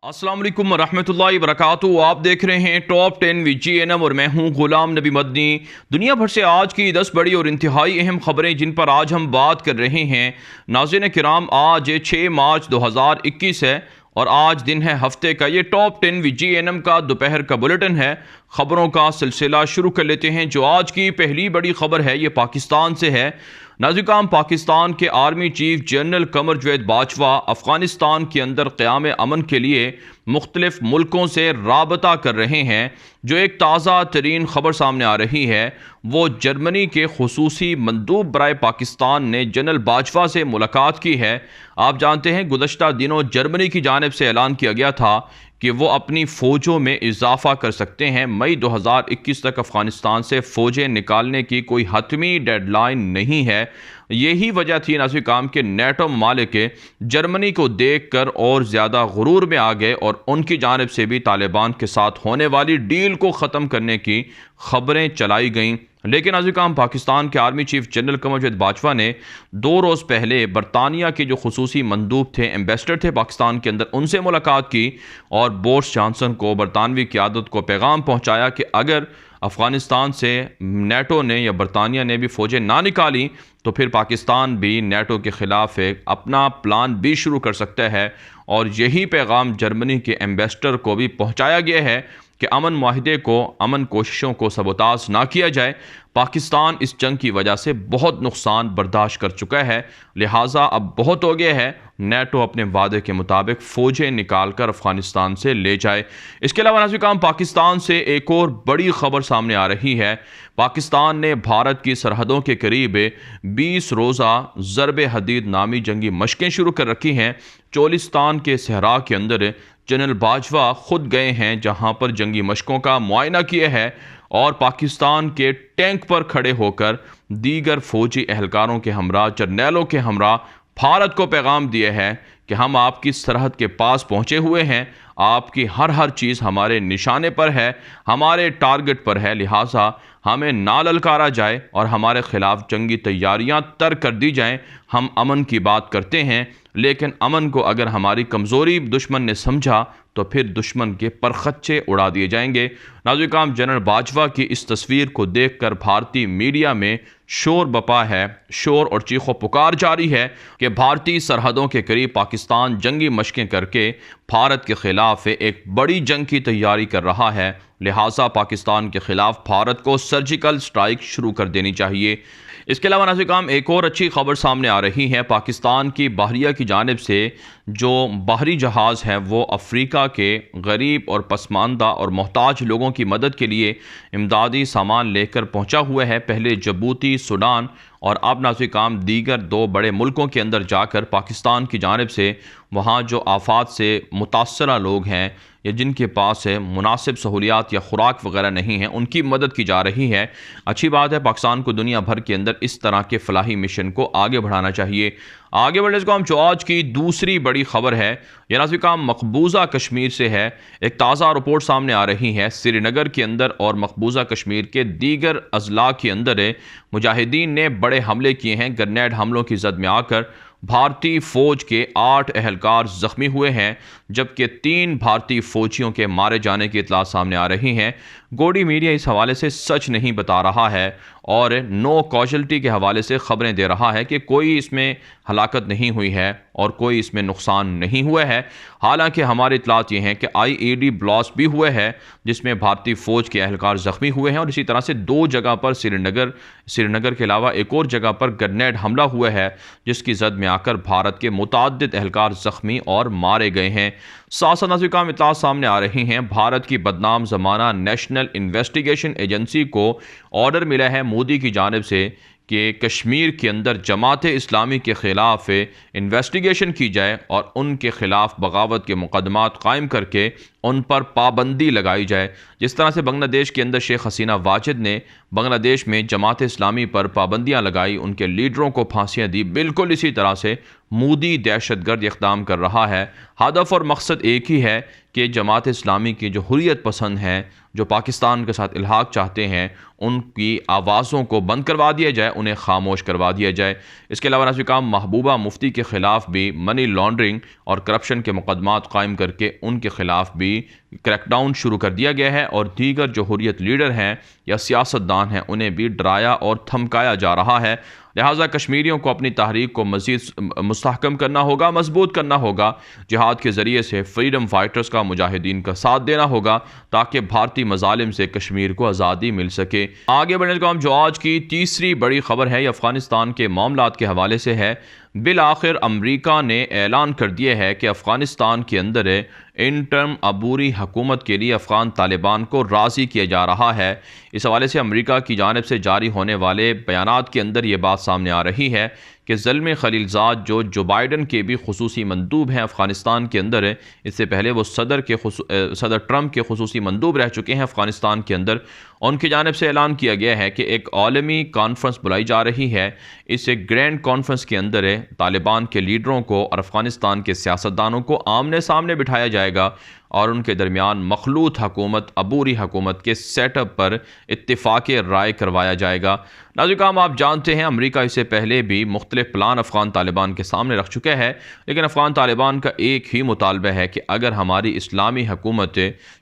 अस्सलाम वालेकुम रहमतुल्लाहि वबरकातुहू। आप देख रहे हैं टॉप 10 VGNM और मैं हूं गुलाम नबी मदनी। दुनिया भर से आज की 10 बड़ी और इंतहाई अहम खबरें जिन पर आज हम बात कर रहे हैं। नाज़रीन किराम, आज 6 मार्च 2021 है और आज दिन है हफ्ते का। ये टॉप 10 VGNM का दोपहर का बुलेटिन है। खबरों का सिलसिला शुरू कर लेते हैं। जो आज की पहली बड़ी खबर है ये पाकिस्तान से है। नाज़रीन, पाकिस्तान के आर्मी चीफ जनरल कमर जवेद बाजवा अफ़गानिस्तान के अंदर क़याम अमन के लिए मुख्तलिफ मुल्कों से राबता कर रहे हैं। जो एक ताज़ा तरीन खबर सामने आ रही है वो जर्मनी के खुसूसी मंदूब बराए पाकिस्तान ने जनरल बाजवा से मुलाकात की है। आप जानते हैं गुज़श्ता दिनों जर्मनी की जानिब से ऐलान किया गया था कि वो अपनी फ़ौजों में इजाफ़ा कर सकते हैं। मई 2021 तक अफ़गानिस्तान से फ़ौजें निकालने की कोई हतमी डेडलाइन नहीं है। यही वजह थी नाज़रीन काम के नेटो ममालिक जर्मनी को देख कर और ज़्यादा गुरूर में आ गए और उनकी जानिब से भी तालिबान के साथ होने वाली डील को ख़त्म करने की खबरें चलाई गईं। लेकिन नाज़रीन पाकिस्तान के आर्मी चीफ जनरल कमर जवेद बाजवा ने 2 रोज़ पहले बरतानिया के जो खुसूसी मंदूब थे, एम्बेसडर थे पाकिस्तान के अंदर, उनसे मुलाकात की और बोरिस जॉनसन को, बरतानवी क़यादत को पैगाम पहुँचाया कि अगर अफ़गानिस्तान से नेटो ने या बरतानिया ने भी फ़ौजें ना निकाली तो फिर पाकिस्तान भी नेटो के ख़िलाफ़ एक अपना प्लान भी शुरू कर सकता है। और यही पैगाम जर्मनी के एम्बेसडर को भी पहुँचाया गया है कि अमन माहिदे को, अमन कोशिशों को सबोताज ना किया जाए। पाकिस्तान इस जंग की वजह से बहुत नुकसान बर्दाश्त कर चुका है, लिहाजा अब बहुत हो गया है। नेटो अपने वादे के मुताबिक फ़ौजें निकाल कर अफ़गानिस्तान से ले जाए। इसके अलावा नाज़रीन पाकिस्तान से एक और बड़ी खबर सामने आ रही है। पाकिस्तान ने भारत की सरहदों के करीब 20 रोज़ा ज़रब हदीद नामी जंगी मशकें शुरू कर रखी हैं। चोलिस्तान के सहरा के अंदर जनरल बाजवा खुद गए हैं जहां पर जंगी मशकों का मुआयना किया है और पाकिस्तान के टैंक पर खड़े होकर दीगर फौजी एहलकारों के हमरा, जर्नैलों के हमरा भारत को पैगाम दिया है कि हम आपकी सरहद के पास पहुंचे हुए हैं, आपकी हर चीज़ हमारे निशाने पर है, हमारे टारगेट पर है, लिहाजा हमें ना ललकारा जाए और हमारे ख़िलाफ़ जंगी तैयारियां तर कर दी जाएं। हम अमन की बात करते हैं, लेकिन अमन को अगर हमारी कमज़ोरी दुश्मन ने समझा तो फिर दुश्मन के परखच्चे उड़ा दिए जाएंगे। नाज़रीन जनरल बाजवा की इस तस्वीर को देखकर भारतीय मीडिया में शोर बपा है, शोर और चीखो पुकार जारी है कि भारतीय सरहदों के करीब पाकिस्तान जंगी मशकें करके भारत के ख़िलाफ़ एक बड़ी जंग की तैयारी कर रहा है, लिहाजा पाकिस्तान के ख़िलाफ़ भारत को सर्जिकल स्ट्राइक शुरू कर देनी चाहिए। इसके अलावा नाज़रीन एक और अच्छी खबर सामने आ रही है। पाकिस्तान की बहरिया की जानिब से जो बाहरी जहाज़ है वो अफ्रीका के गरीब और पसमानदा और मोहताज लोगों की मदद के लिए इमदादी सामान लेकर पहुंचा हुआ है। पहले जबूती, सूडान और अब नाज़रीन दीगर 2 बड़े मुल्कों के अंदर जाकर पाकिस्तान की जानिब से वहाँ जो आफात से मुतासरा लोग हैं या जिनके पास है मुनासिब सहूलियात या खुराक वगैरह नहीं है, उनकी मदद की जा रही है। अच्छी बात है, पाकिस्तान को दुनिया भर के अंदर इस तरह के फलाही मिशन को आगे बढ़ाना चाहिए। आगे बढ़ने को हम जो आज की दूसरी बड़ी खबर है यह नाज़रीन मकबूजा कश्मीर से है। एक ताज़ा रिपोर्ट सामने आ रही है। श्रीनगर के अंदर और मकबूजा कश्मीर के दीगर अजला के अंदर मुजाहिदीन ने बड़े हमले किए हैं। ग्रेनेड हमलों की जद में आकर भारतीय फ़ौज के 8 एहलकार ज़ख्मी हुए हैं, जबकि 3 भारतीय फ़ौजियों के मारे जाने की इतला सामने आ रही हैं। गोडी मीडिया इस हवाले से सच नहीं बता रहा है और नो कॉजल्टी के हवाले से ख़बरें दे रहा है कि कोई इसमें हलाकत नहीं हुई है और कोई इसमें नुकसान नहीं हुआ है। हालांकि हमारी इतलात ये हैं कि IED ब्लास्ट भी हुआ है जिसमें भारतीय फ़ौज के एहलकार ज़ख्मी हुए हैं और इसी तरह से 2 जगह पर श्रीनगर के अलावा एक और जगह पर ग्रेनेड हमला हुआ है जिसकी जद में आकर भारत के मुताद्दिद एहलकार ज़ख्मी और मारे गए हैं। साथ नाज़रीन इतलात सामने आ रही हैं। भारत की बदनाम ज़माना नेशनल इन्वेस्टिगेशन एजेंसी को ऑर्डर मिला है मोदी की जानिब से कि कश्मीर के अंदर जमात इस्लामी के ख़िलाफ़ इन्वेस्टिगेशन की जाए और उनके ख़िलाफ़ बगावत के मुकदमात कायम करके उन पर पाबंदी लगाई जाए। जिस तरह से बांग्लादेश के अंदर शेख हसीना वाजिद ने बांग्लादेश में जमात इस्लामी पर पाबंदियां लगाई, उनके लीडरों को फांसियां दी, बिल्कुल इसी तरह से मोदी दहशतगर्द इक़दाम कर रहा है। हदफ और मकसद एक ही है कि जमात इस्लामी की जो हुर्रियत पसंद हैं, जो पाकिस्तान के साथ इल्हाक चाहते हैं, उनकी आवाज़ों को बंद करवा दिया जाए, उन्हें खामोश करवा दिया जाए। इसके अलावा नाज़िर काम महबूबा मुफ्ती के ख़िलाफ़ भी मनी लॉन्ड्रिंग और करप्शन के मुकदमात कायम करके उनके ख़िलाफ़ भी क्रैकडाउन शुरू कर दिया गया है और दीगर जो हुर्रियत लीडर हैं या सियासतदान हैं उन्हें भी डराया और धमकाया जा रहा है। लिहाजा कश्मीरियों को अपनी तहरीक को मज़ीद मुस्तहकम करना होगा, मजबूत करना होगा, जिहाद के ज़रिए से फ्रीडम फाइटर्स का, मुजाहिदीन का साथ देना होगा ताकि भारतीय मज़ालिम से कश्मीर को आज़ादी मिल सके। आगे बढ़ने का हम जो आज की तीसरी बड़ी खबर है, ये अफ़गानिस्तान के मामलात के हवाले से है। बिल आखिर अमरीका ने ऐलान कर दिया है कि अफ़गानिस्तान के अंदर इंटर्म अबूरी हुकूमत के लिए अफ़गान तालिबान को राज़ी किया जा रहा है। इस हवाले से अमरीका की जानिब से जारी होने वाले बयानात के अंदर ये बात सामने आ रही है कि ज़ल्म खलीलज़ाद जो बाइडन के भी खुसूसी मंदूब हैं अफ़गानिस्तान के अंदर, इससे पहले वो सदर ट्रंप के खुसूसी मंदूब रह चुके हैं अफ़गानिस्तान के अंदर। उनकी जानिब से ऐलान किया गया है कि एक आलमी कॉन्फ्रेंस बुलाई जा रही है। इस एक ग्रैंड कॉन्फ्रेंस के अंदर तालिबान के लीडरों को और अफ़गानिस्तान के सियासतदानों को आमने सामने बिठाया जाएगा और उनके दरमियान मखलूत हुकूमत, अबूरी हुकूमत के सेटअप पर इत्तिफाक़ राय करवाया जाएगा। नाज़िर काम, आप जानते हैं अमरीका इससे पहले भी मुख्तलिफ प्लान अफ़गान तालिबान के सामने रख चुका है, लेकिन अफ़गान तालिबान का एक ही मुतालबा है कि अगर हमारी इस्लामी हुकूमत,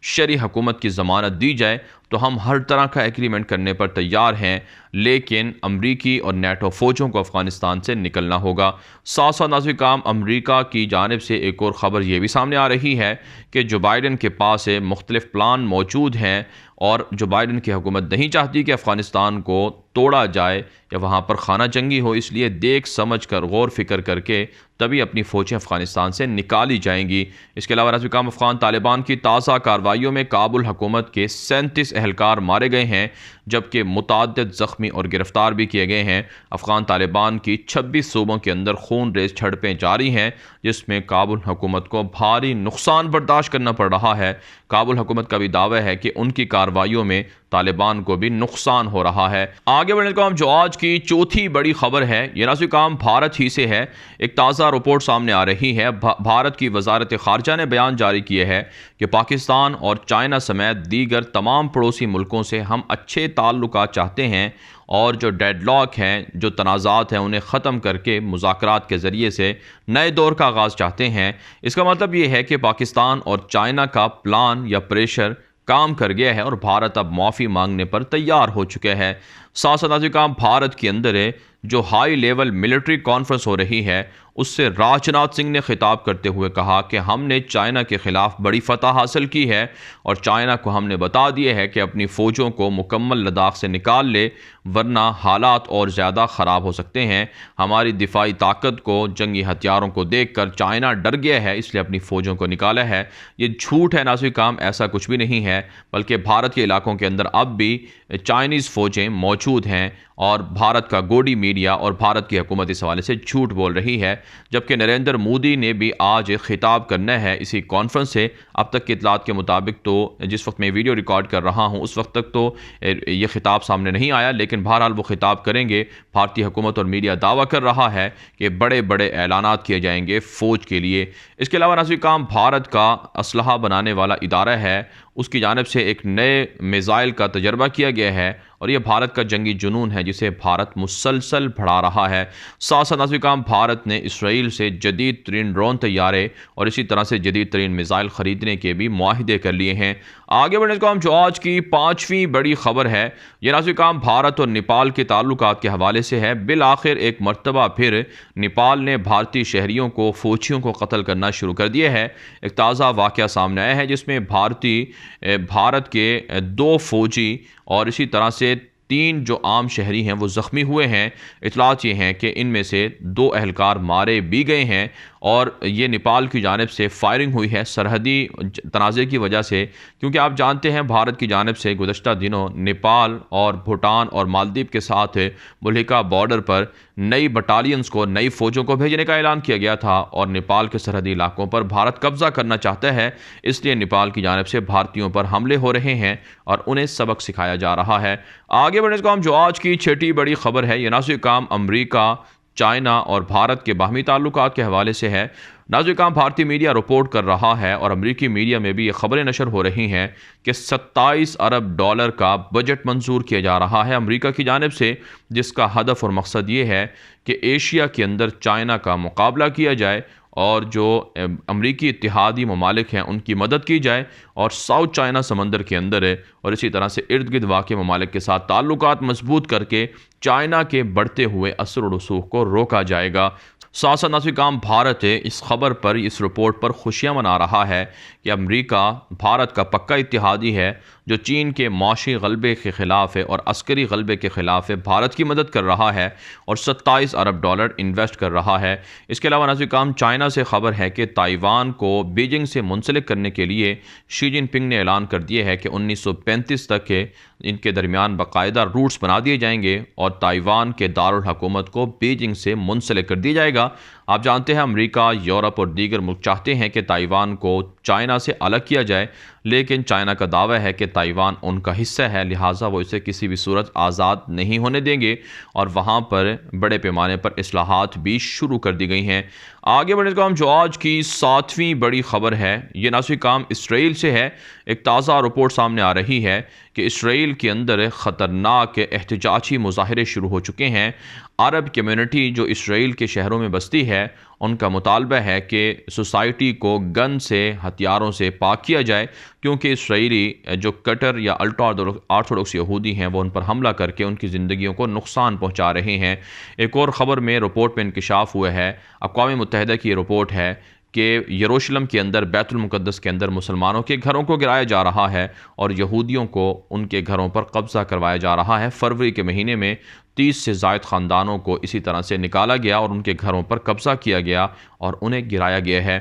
शरी हुकूमत की ज़मानत दी जाए तो हम हर तरह का एग्रीमेंट करने पर तैयार हैं, लेकिन अमरीकी और नेटो फ़ौजों को अफ़गानिस्तान से निकलना होगा। साथ साथ नाज़िर काम, अमरीका की जानिब से एक और ख़बर यह भी सामने आ रही है कि जो बाइडन के पास मुख्तलिफ प्लान मौजूद हैं और जो बाइडन की हुकूमत नहीं चाहती कि अफ़गानिस्तान को तोड़ा जाए या वहाँ पर खाना जंगी हो, इसलिए देख समझ कर, गौर फिक्र करके तभी अपनी फ़ौजें अफ़गानिस्तान से निकाली जाएंगी। इसके अलावा नाज़िर काम, अफ़गान तालिबान की ताज़ा कार्रवाइयों में काबुल हुकूमत के 37 एहलकार मारे गए हैं, जबकि मुताद्दिद ज़ख्मी और गिरफ्तार भी किए गए हैं। अफ़गान तालिबान की 26 सूबों के अंदर खून रेज़ झड़पें जारी हैं, जिसमें काबुल हुकूमत को भारी नुकसान बर्दाश्त करना पड़ रहा है। काबुल हुकूमत का भी दावा है कि उनकी कार्रवाइयों में तालिबान को भी नुकसान हो रहा है। आगे बढ़ने का हम जो आज की चौथी बड़ी खबर है, ये नाज़िर काम भारत ही से है। एक ताज़ा रिपोर्ट सामने आ रही है। भारत की वज़ारत ख़ारजा ने बयान जारी किया है कि पाकिस्तान और चाइना समेत दीगर तमाम पड़ोसी मुल्कों से हम अच्छे ताल्लुकात चाहते हैं और जो डेडलॉक हैं, जो तनाज़ात हैं, उन्हें ख़त्म करके मुज़ाकरात के ज़रिए से नए दौर का आगाज़ चाहते हैं। इसका मतलब ये है कि पाकिस्तान और चाइना का प्लान या प्रेशर काम कर गया है और भारत अब माफ़ी मांगने पर तैयार हो चुका है। साथ साथ नाज़िर काम, भारत के अंदर जो हाई लेवल मिलिट्री कॉन्फ्रेंस हो रही है, उससे राजनाथ सिंह ने खिताब करते हुए कहा कि हमने चाइना के ख़िलाफ़ बड़ी फतह हासिल की है और चाइना को हमने बता दिया है कि अपनी फ़ौजों को मुकम्मल लद्दाख से निकाल ले, वरना हालात और ज़्यादा ख़राब हो सकते हैं। हमारी दिफाई ताकत को, जंगी हथियारों को देख कर चाइना डर गया है, इसलिए अपनी फ़ौजों को निकाला है। ये झूठ है नाज़िर काम, ऐसा कुछ भी नहीं है, बल्कि भारत के इलाकों के अंदर अब भी चाइनीज़ फ़ौजें मौजूद हैं और भारत का गोडी मीडिया और भारत की हुकूमत इस हवाले से झूठ बोल रही है। जबकि नरेंद्र मोदी ने भी आज खिताब करना है इसी कॉन्फ्रेंस से। अब तक की इतलात के मुताबिक तो जिस वक्त मैं वीडियो रिकॉर्ड कर रहा हूं उस वक्त तक तो ये खिताब सामने नहीं आया, लेकिन बहरहाल वो खिताब करेंगे। भारतीय हुकूमत और मीडिया दावा कर रहा है कि बड़े बड़े ऐलानात किए जाएंगे फ़ौज के लिए। इसके अलावा नाज़िर काम, भारत का असलहा बनाने वाला इदारा है, उसकी जानिब से एक नए मिसाइल का तजर्बा किया गया है और यह भारत का जंगी जुनून है जिसे भारत मुसलसल बढ़ा रहा है। साथ साथ नाज़िर काम, भारत ने इसराइल से जदीद तरीन ड्रोन तैयारे और इसी तरह से जदीद तरीन मिसाइल ख़रीदने के भी मुआहिदे कर लिए हैं। आगे बढ़ने का हम जो आज की पाँचवीं बड़ी खबर है, यह नाज़िर काम भारत और नेपाल के ताल्लुकात के हवाले से है। बिल आखिर एक मरतबा फिर नेपाल ने भारतीय शहरियों को, फ़ौजियों को कत्ल करना शुरू कर दिया है। एक ताज़ा वाक़या सामने आया है जिसमें भारत के 2 फ़ौजी और इसी तरह से 3 जो आम शहरी हैं वो ज़ख्मी हुए हैं। इतलात ये हैं कि इनमें से 2 एहलकार मारे भी गए हैं और ये नेपाल की जानिब से फायरिंग हुई है सरहदी तनाज़े की वजह से, क्योंकि आप जानते हैं भारत की जानिब से गुज़श्ता दिनों नेपाल और भूटान और मालदीव के साथ मुल्हिका बॉर्डर पर नई बटालियंस को, नई फ़ौजों को भेजने का ऐलान किया गया था और नेपाल के सरहदी इलाकों पर भारत कब्ज़ा करना चाहता है। इसलिए नेपाल की जानिब से भारतीयों पर हमले हो रहे हैं और उन्हें सबक सिखाया जा रहा है। आगे बढ़ने से काम जो आज की छठी बड़ी खबर है, ये नाज़िर काम अमरीका, चाइना और भारत के बाहमी ताल्लुकात के हवाले से है। नाज़िर काम भारतीय मीडिया रिपोर्ट कर रहा है और अमरीकी मीडिया में भी ये खबरें नशर हो रही हैं कि 27 अरब डॉलर का बजट मंजूर किया जा रहा है अमरीका की जानिब से, जिसका हदफ और मकसद ये है कि एशिया के अंदर चाइना का मुकाबला किया जाए और जो अमरीकी इत्तेहादी ममालिक हैं उनकी मदद की जाए और साउथ चाइना समंदर के अंदर है और इसी तरह से इर्द गिर्द वाक़ ममालिक के साथ ताल्लुकात मजबूत करके चाइना के बढ़ते हुए असर और रसूख को रोका जाएगा। साथ साथ नाज़िर काम भारत इस खबर पर, इस रिपोर्ट पर खुशियाँ मना रहा है कि अमरीका भारत का पक्का इत्तेहादी है जो चीन के माशी गलबे के ख़िलाफ़ है और अस्करी गलबे के ख़िलाफ़ है, भारत की मदद कर रहा है और 27 अरब डॉलर इन्वेस्ट कर रहा है। इसके अलावा नाज़िर काम चाइना से खबर है कि ताइवान को बीजिंग से मुंसलिक करने के लिए शी जिनपिंग ने ऐलान कर दिया है कि 1935 तक के इनके दरमियान बाकायदा रूट्स बना दिए जाएंगे और ताइवान के दारुल हुकूमत को बीजिंग से मुंसलिक कर दिया जाएगा। आप जानते हैं अमेरिका, यूरोप और दीगर मुल्क चाहते हैं कि ताइवान को चाइना से अलग किया जाए, लेकिन चाइना का दावा है कि ताइवान उनका हिस्सा है, लिहाजा वो इसे किसी भी सूरत आज़ाद नहीं होने देंगे और वहाँ पर बड़े पैमाने पर इस्लाहात भी शुरू कर दी गई हैं। आगे बढ़ने का हम जो आज की 7वीं बड़ी खबर है, ये नाज़िर काम इसराइल से है। एक ताज़ा रिपोर्ट सामने आ रही है कि इसराइल के अंदर ख़तरनाक एहतजाजी मुज़ाहरे शुरू हो चुके हैं। अरब कम्युनिटी जो इसराइल के शहरों में बसती है, उनका मुतालबा है कि सोसाइटी को गन से, हथियारों से पाक किया जाए, क्योंकि इसराइली जो कटर या अल्ट्रा ऑर्थोडॉक्स यहूदी हैं वो उन पर हमला करके उनकी ज़िंदगियों को नुकसान पहुंचा रहे हैं। एक और ख़बर में रिपोर्ट में इंकशाफ हुआ है, अक़वाम मुत्तहिदा की ये रिपोर्ट है कि यरूशलेम के अंदर, बैतुल मुक़द्दस के अंदर मुसलमानों के घरों को गिराया जा रहा है और यहूदियों को उनके घरों पर कब्ज़ा करवाया जा रहा है। फरवरी के महीने में 30 से ज़ायद ख़ानदानों को इसी तरह से निकाला गया और उनके घरों पर कब्ज़ा किया गया और उन्हें गिराया गया है।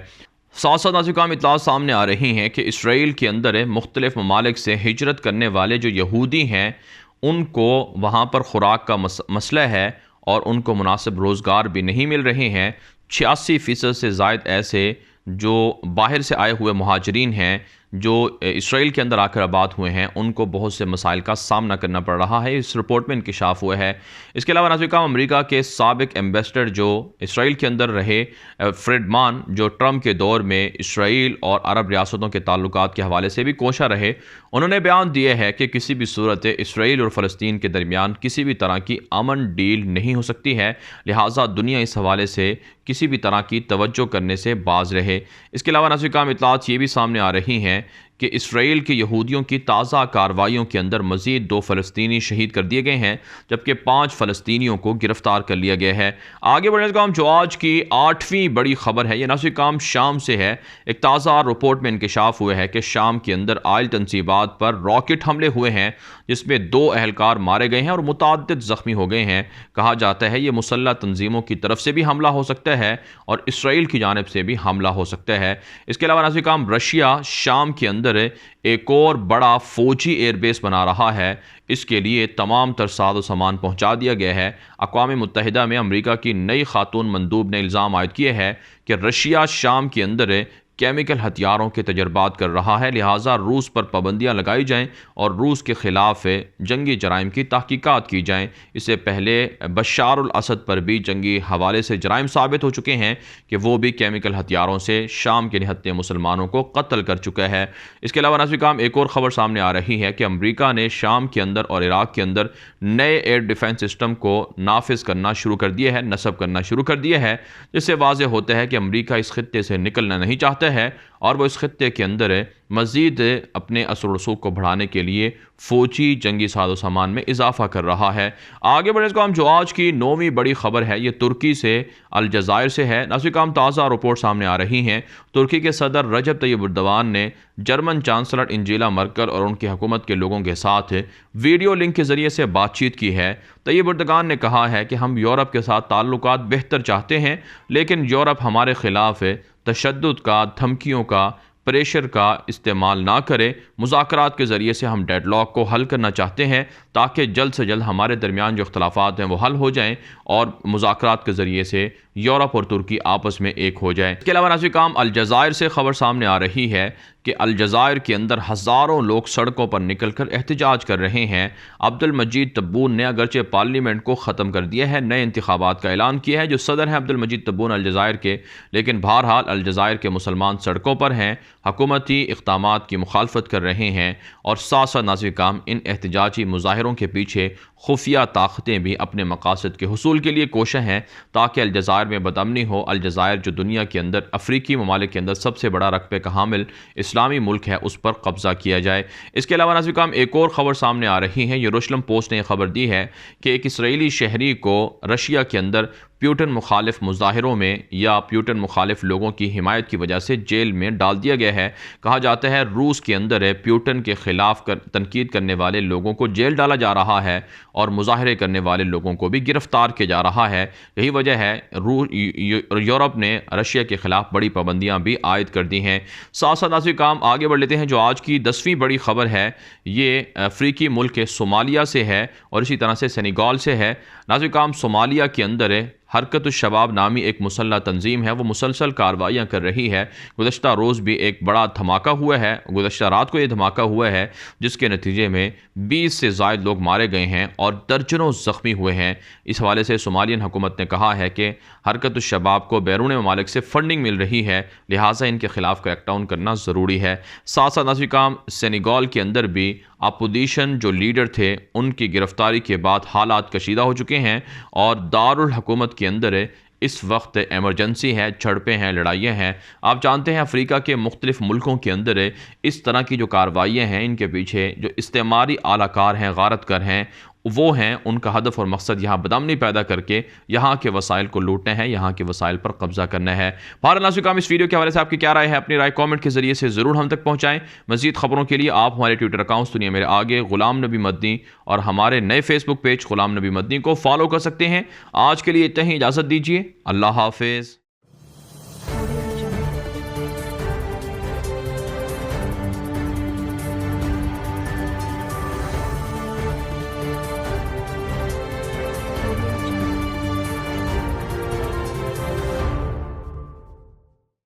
साथ साथ नाज़िर काम इत्तला सामने आ रही हैं कि इसराइल के अंदर मुख्तलिफ़ ममालिक से हिजरत करने वाले जो यहूदी हैं उनको वहाँ पर खुराक का मसला है और उनको मुनासिब रोज़गार भी नहीं मिल रहे हैं। 86% से ज़ायद ऐसे जो बाहर से आए हुए मुहाजिरीन हैं जो इसराइल के अंदर आकर आबाद हुए हैं, उनको बहुत से मसाइल का सामना करना पड़ रहा है। इस रिपोर्ट में इंकशाफ हुआ है। इसके अलावा नाज़िर काम अमेरिका के साबिक एम्बेसडर जो इसराइल के अंदर रहे, फ्रेडमान, जो ट्रंप के दौर में इसराइल और अरब रियासतों के ताल्लुकात के हवाले से भी कोशा रहे, उन्होंने बयान दिया है कि किसी भी सूरत इसराइल और फ़लस्तीन के दरमियान किसी भी तरह की अमन डील नहीं हो सकती है, लिहाजा दुनिया इस हवाले से किसी भी तरह की तवज्जो करने से बाज रहे। इसके अलावा नाज़िर काम इत्तलात ये भी सामने आ रही हैं कि इसराइल के यहूदियों की ताज़ा कार्रवाइयों के अंदर मज़ीद 2 फ़लस्तीनी शहीद कर दिए गए हैं, जबकि 5 फ़लस्तीनियों को गिरफ़्तार कर लिया गया है। आगे बढ़ने का काम जो आज की 8वीं बड़ी खबर है, ये नाज़िर काम शाम से है। एक ताज़ा रिपोर्ट में इंकशाफ हुआ है कि शाम के अंदर आयल तनसीबात पर रॉकेट हमले हुए हैं, जिसमें 2 अहलकार मारे गए हैं और मुतअद्दिद ज़ख्मी हो गए हैं। कहा जाता है ये मुसल्लह तंजीमों की तरफ से भी हमला हो सकता है और इसराइल की जानिब से भी हमला हो सकता है। इसके अलावा नाज़िर काम रशिया शाम के अंदर एक और बड़ा फौजी एयरबेस बना रहा है। इसके लिए तमाम तर साज़ो सामान पहुंचा दिया गया है। अक़वाम मुत्तहिदा में अमेरिका की नई खातून मंदूब ने इल्ज़ाम आयद किए हैं कि रशिया शाम के अंदर केमिकल हथियारों के तजर्बात कर रहा है, लिहाजा रूस पर पाबंदियाँ लगाई जाएँ और रूस के ख़िलाफ़ जंगी जराइम की तहकीकात की जाएँ। इससे पहले बशार अल असद पर भी जंगी हवाले से जराइम साबित हो चुके हैं कि वो भी केमिकल हथियारों से शाम के निहत्ते मुसलमानों को कत्ल कर चुका है। इसके अलावा नाज़िर काम एक और ख़बर सामने आ रही है कि अमरीका ने शाम के अंदर और इराक़ के अंदर नए एयर डिफेंस सिस्टम को नाफिज करना शुरू कर दिया है, नस्ब करना शुरू कर दिया है, जिससे वाज़ेह होता है कि अमरीका इस खित्ते से निकलना नहीं चाहता है और वो इस खत्ते के अंदर मज़ीद अपने असर रसूख को बढ़ाने के लिए फ़ौजी जंगी साजो सामान में इजाफ़ा कर रहा है। आगे बढ़ने को हम जो आज की 9वीं बड़ी ख़बर है ये तुर्की से अलजायर से है। नाज़रीन काम ताज़ा रिपोर्ट सामने आ रही हैं। तुर्की के सदर रजब तैयब एर्दोगान ने जर्मन चांसलर एंजेला मर्केल और उनकी हुकूमत के लोगों के साथ वीडियो लिंक के ज़रिए से बातचीत की है। तैयब एर्दोगान ने कहा है कि हम यूरोप के साथ ताल्लुकात बेहतर चाहते हैं, लेकिन यूरोप हमारे ख़िलाफ़ तशद्दुद का, धमकियों का, प्रेशर का इस्तेमाल ना करे। मुज़ाकरात के ज़रिए से हम डेडलॉक को हल करना चाहते हैं ताकि जल्द से जल्द हमारे दरमियान जो इख्तलाफात हैं वो हल हो जाएं और मुज़ाकरात के ज़रिए से यूरोप और तुर्की आपस में एक हो जाए। इसके अलावा नाज़रीन काम अलजायर से ख़बर सामने आ रही है कि अलजायर के अंदर हज़ारों लोग सड़कों पर निकल कर एहतजाज कर रहे हैं। अब्दुल मजीद तब्बून ने अगरचे पार्लियामेंट को ख़त्म कर दिया है, नए इंतखाबात का ऐलान किया है। जो सदर हैं अब्दुल मजीद तब्बून अलजायर के, लेकिन बहरहाल अलजायर के मुसलमान सड़कों पर हैं, हुकूमती इक़दामात की मुखालफत कर रहे हैं और साथ साथ नाज़रीन काम इन एहतजाजी मुजाहिरों के पीछे खुफिया ताकतें भी अपने मकासद के हुसूल के लिए कोशिश हैं ताकि अलजायर में बदअमनी हो। अलजायर जो दुनिया के अंदर अफ्रीकी ममालिक के अंदर सबसे बड़ा रकबे का हामिल इस्लामी मुल्क है, उस पर कब्ज़ा किया जाए। इसके अलावा नाज़रीन काम एक और ख़बर सामने आ रही है। यरूशलेम पोस्ट ने यह खबर दी है कि एक इसराइली शहरी को रशिया के अंदर प्यूटन मुखालिफ मुजाहिरों में या प्यूटन मुखालिफ लोगों की हिमायत की वजह से जेल में डाल दिया गया है। कहा जाता है रूस के अंदर प्यूटन के ख़िलाफ़ तनकीद करने वाले लोगों को जेल डाला जा रहा है और मुजाहरे करने वाले लोगों को भी गिरफ्तार किया जा रहा है। यही वजह है यूरोप ने रशिया के ख़िलाफ़ बड़ी पाबंदियाँ भी आयद कर दी हैं। साथ साथ नाज़रीन काम आगे बढ़ लेते हैं। जो आज की 10वीं बड़ी ख़बर है ये अफ्रीकी मुल्क के सोमालिया से है और इसी तरह से सेनेगल से है। नाज़रीन काम सोमालिया के अंदर हरकत-उश-शबाब नामी एक मुसल्लह तंजीम है, वो मुसलसल कार्रवाइयाँ कर रही है। गुज़श्ता रोज़ भी एक बड़ा धमाका हुआ है, गुज़श्ता रात को ये धमाका हुआ है जिसके नतीजे में 20 से ज़ायद लोग मारे गए हैं और दर्जनों ज़ख्मी हुए हैं। इस हवाले से सोमालियन हुकूमत ने कहा है कि हरकत-उश-शबाब को बैरून ममालिक से फंडिंग मिल रही है, लिहाजा इनके खिलाफ क्रैकडाउन करना ज़रूरी है। साथ साथ नाज़रीन काम सेनेगल के अंदर भी अपोजिशन जो लीडर थे उनकी गिरफ्तारी के बाद हालात कशीदा हो चुके हैं और दारुल हुकूमत के अंदर इस वक्त एमरजेंसी है, झड़पें हैं, लड़ाइयाँ हैं। आप जानते हैं अफ्रीका के मुख्तलिफ मुल्कों के अंदर इस तरह की जो कार्रवाइयाँ हैं इनके पीछे जो इस्तेमारी आलाकार हैं, गारतगर हैं, वो हैं, उनका हदफ और मकसद यहाँ बदअमनी पैदा करके यहाँ के वसाइल को लूटना है, यहाँ के वसाइल पर कब्जा करना है। भारत नाज़रीन काम इस वीडियो के हवाले से आपकी क्या राय है? अपनी राय कमेंट के जरिए से ज़रूर हम तक पहुँचाएं। मज़ीद खबरों के लिए आप हमारे ट्विटर अकाउंट्स दुनिया मेरे आगे गुलाम नबी मदनी और हमारे नए फेसबुक पेज गुलाम नबी मदनी को फॉलो कर सकते हैं। आज के लिए इतना ही, इजाज़त दीजिए। अल्लाह हाफिज़।